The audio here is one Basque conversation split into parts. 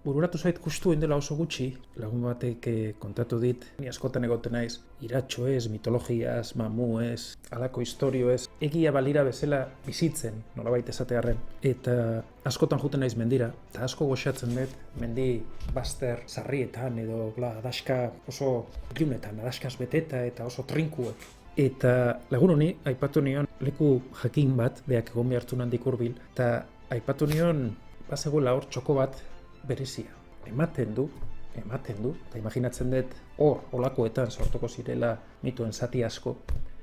bururatu zait justu dela oso gutxi, lagun batek kontatu dit, ni askotan egoten naiz, iratxo ez, mitologiaz, mamu ez, halako historio ez, egia balira bezala bizitzen, nolabait esatearren. Eta askotan juten naiz mendira, eta asko goxatzen dut, mendi bazter sarrietan edo adaska oso ilunetan, adaskaz beteta eta oso trinkuek. Eta lagun honi, aipatu nion leku jakin bat, beak egon behartu handik hurbil, eta aipatu nion, bazegoela hor txoko bat berezia. Ematen du, eta imaginatzen dut hor, olakoetan sortuko zirela mituen zati asko,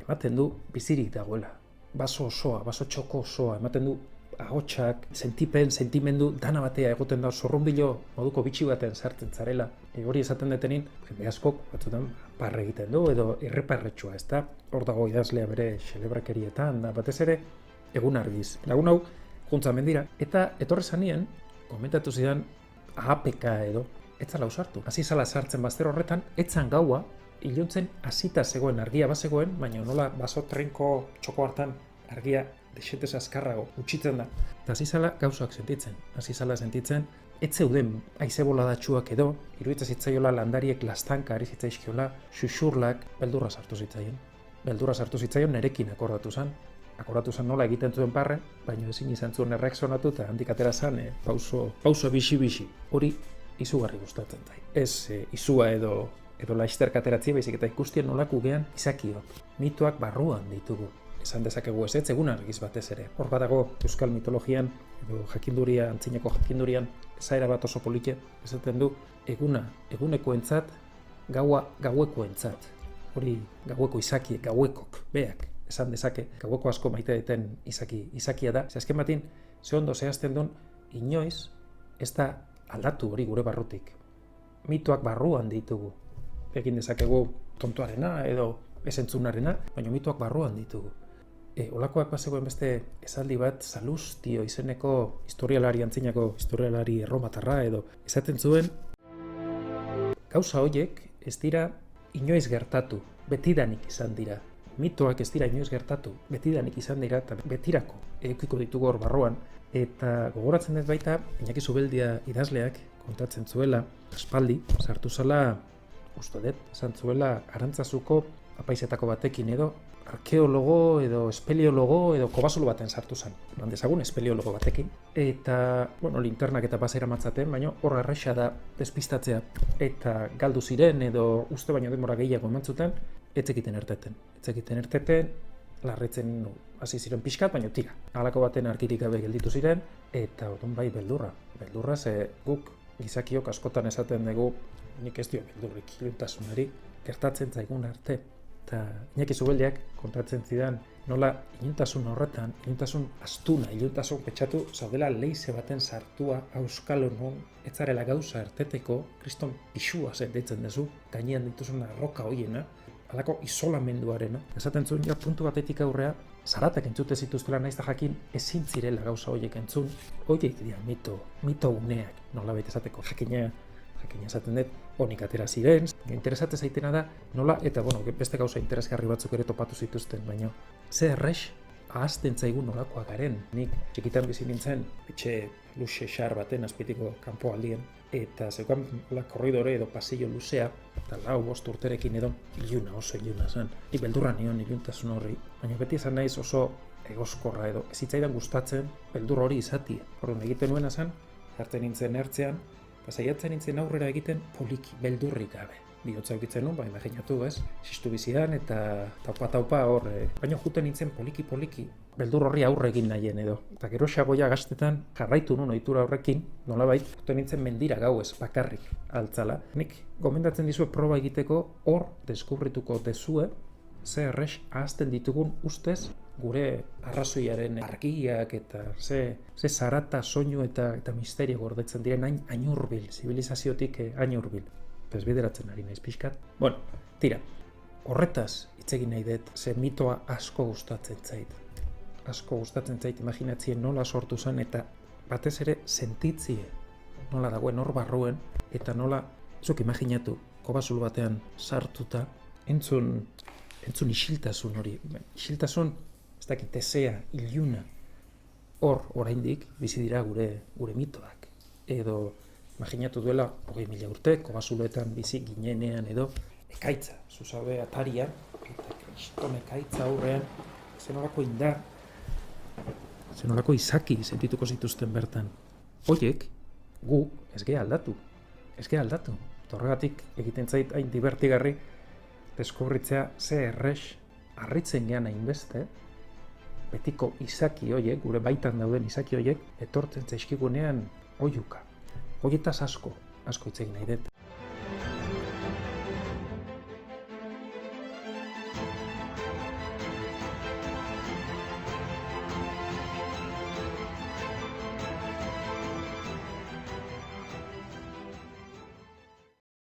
ematen du bizirik dagoela. Baso osoa, baso txoko osoa, ematen du ahotsak, sentimendu, dana batea egoten da, zorrumbilo moduko bitxi baten sartzen zarela. Hori esaten detenin, jende askok batzutan parre egiten du edo erreparretxua, ezta? Hor dago idazlea bere xelebrakerietan, da batez ere egun argiz. Lagun hau, juntza mendira, eta etorre zanien, komentatu zidan, ahapeka edo, etzala usartu. Hasi zala sartzen bazter horretan, etzan gaua, iluntzen hasita zegoen argia bazegoen, baina nola baso trenko txoko hartan argia desetez azkarrago utxitzen da. Eta hasi zala gauzak sentitzen, ez zeuden haize boladatsuak edo, iruditzen zitzaiola landariek lastanka ari zitzaizkiola, xuxurlak, beldurra sartu zitzaion nerekin akordatu zen nola egiten zuen parre, baina ezin izan zuen erreakzionatu eta handik atera zen pauso bixi-bixi. Hori izugarri gustatzen zait. Ez izua edo laizterka ateratzea, baizik eta ikustien nolako gean izakiok. Mitoak barruan ditugu. Esan dezakegu ez egun argiz batez ere. Hor badago euskal mitologian edo jakinduria, antzineko jakindurian, esaera bat oso polite, esaten du eguna egunekoentzat, gaua gauekoentzat. Hori gaueko izakiek, gauekok, beak. Esan dezake, gaueko asko maite deten izakia da. Azken batin, ze ondo zehazten duen, inoiz ez da aldatu hori gure barrutik. Mitoak barruan ditugu. Egin dezakegu tontoarena edo esentzunarena, baina mitoak barruan ditugu. Olakoak bazegoen beste esaldi bat, Salustio izeneko antzinako historialari erromatarra edo esaten zuen, gauza horiek ez dira inoiz gertatu, betidanik izan dira. Mitoak ez dira inoiz gertatu, betidanik izan dira eta betirako edukiko ditugu hor barruan. Eta gogoratzen dut baita, Iñaki Zubeldia idazleak kontatzen zuela, aspaldi, sartu zala, uste dut, esan zuela Arantzazuko apaizetako batekin edo, arkeologo edo espeleologo edo kobasolo baten sartu zen. Dezagun espeleologo batekin. Eta, linternak eta pasera matzaten, baina hor erresa da despistatzea. Eta galdu ziren edo uste baino denbora gehiago emantzuten, etzekiten erteten, larritzen hasi ziren pixkat, baina tira. Halako baten argirik gabe gelditu ziren, eta odun bai beldurra. Beldurra ze guk gizakiok askotan esaten dugu, nik ez dio beldurrik iluntasunari, gertatzen zaigun arte. Eta Iñaki Zubeldiak kontatzen zidan nola iluntasun horretan, iluntasun astuna, iluntasun petxatu zaudela leize baten sartua auskalo non etzarela gauza erteteko, kriston pixua zen deitzen duzu, gainean dituzuna roka hoiena, halako isolamenduarena. Esaten zuen, puntu batetik aurrea, zaratak entzute zituztela naiz da jakin ezin zirela gauza horiek entzun. Horiek dira mito uneak, nolabait esateko jakina esaten dut, honik atera ziren. Interesatzen zaitena da, nola, eta beste gauza interesgarri batzuk ere topatu zituzten, baina ze errex ahazten zaigun nolakoa garen. Nik txikitan bizi nintzen, etxe luxe xar baten azpitiko kanpoaldien, eta zeukan korridore edo pasillo luzea, eta 4-5 urterekin edo oso iluna zen. Nik beldurra nion iluntasun horri, baina beti esan naiz oso egoskorra edo ez zitzaidan gustatzen beldur hori izatia. Orduan egiten nuena zen, hartzen nintzen ertzean, eta saiatzen nintzen aurrera egiten poliki, beldurrik gabe. Bihotza eukitzen nuen, imaginatu, ez? Sistu bizidan eta taupa hor, baina juten nintzen poliki, beldur horri aurre egin nahien edo. Eta gero xaboia gaztetan jarraitu nuen ohitura horrekin, nolabait, juten nintzen mendira gauez, bakarrik, altzala. Nik gomendatzen dizue proba egiteko, hor deskubrituko dezue, ze errex ahazten ditugun ustez, gure arrazoiaren argiak eta ze zarata, soinu eta misterio gordetzen diren hain hurbil, zibilizaziotik hain hurbil. Desbideratzen ari naiz pixkat. Tira, horretaz hitz egin nahi dut, ze mitoa asko gustatzen zait. Asko gustatzen zait imaginatzien nola sortu zen eta batez ere sentitzie nola dagoen hor barruen eta nola, zuk imaginatu, kobazul batean sartuta, entzun isiltasun hori. Isiltasun, ez dakit ezea, iluna. Hor, oraindik, bizi dira gure mitoak. Edo Imaginatu duela, 20.000 urte, kobazuloetan bizi ginenean edo, ekaitza, zuzabe atarian, eta kriston ekaitza aurrean, zenolako indar, zenolako izaki sentituko zituzten bertan. Hoiek, gu, ez geha aldatu. Horregatik egiten zait hain divertigarri, deskubritzea ze errex, harritzen gean hainbeste, betiko izaki hoiek, gure baitan dauden izaki hoiek, etortzen zaizkigunean oihuka. Hoietaz asko hitz egin nahi dut.